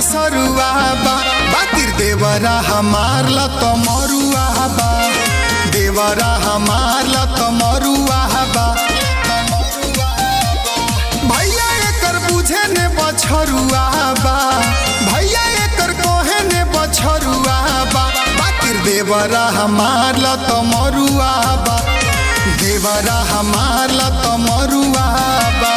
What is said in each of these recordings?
कसरुआ बा बातिर देवरा हमार लत मरुआ बा देवरा हमार लत मरुआ बा भैया एकर बुझे ने बछरुआ बा भैया एकर कोहे ने बछरुआ बा बातिर देवरा हमार लत मरुआ बा देवरा हमार लत मरुआ बा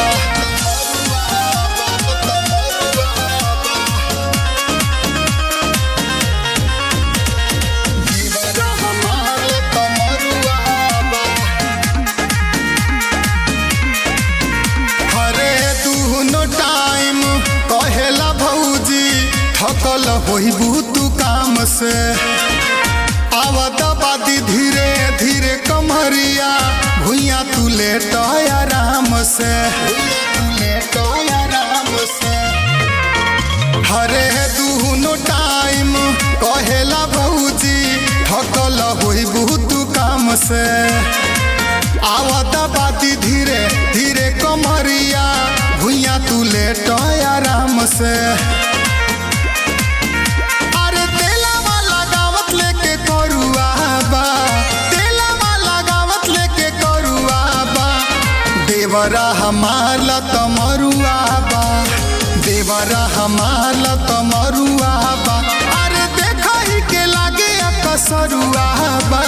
थकल होइबू तू काम से आवत बादी धीरे धीरे कमरिया भुइया तू लेट आराम से हरे दुनो टाइम कहेला भौजी थकल होइबू तू काम से आवत बादी धीरे धीरे कमरिया भुइया तू लेट आराम से देवरा हमार लत मरुआ बा देवरा हमार लत मरुआ बा अरे देखा ही के लागे कसरुआ बा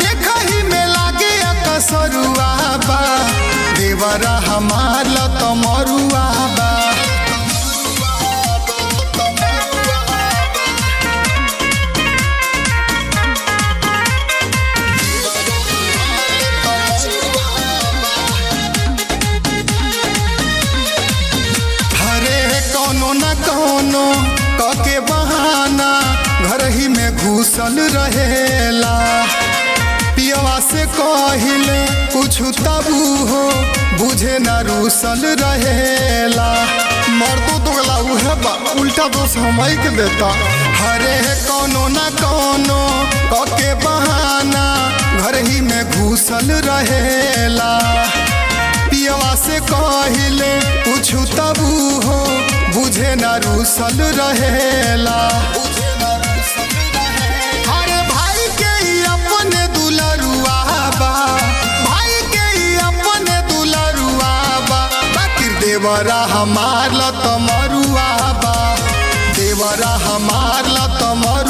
देखा ही में लागे कसरुआ बा देवरा हमार लत मरुआ बा कोनो कके बहाना घर ही में घुसल रहेला पियवा से कहिले कुछ तबू हो बुझे न रूसल रहेला मर्दो दोगला उहे बा उल्टा दोष हमई के देता हरे कोनो न कोनो कके बहाना घर ही में घुसल रहेला पियवा से कहिले कुछ तबू हो बुझे न रूसल रहेला अरे भाई के ही अपने दुलरुआ बा भाई के ही अपने दुलरुआ बा बातिर देवरा हमार लत मरुआ बा देवरा हमार लत मरुआ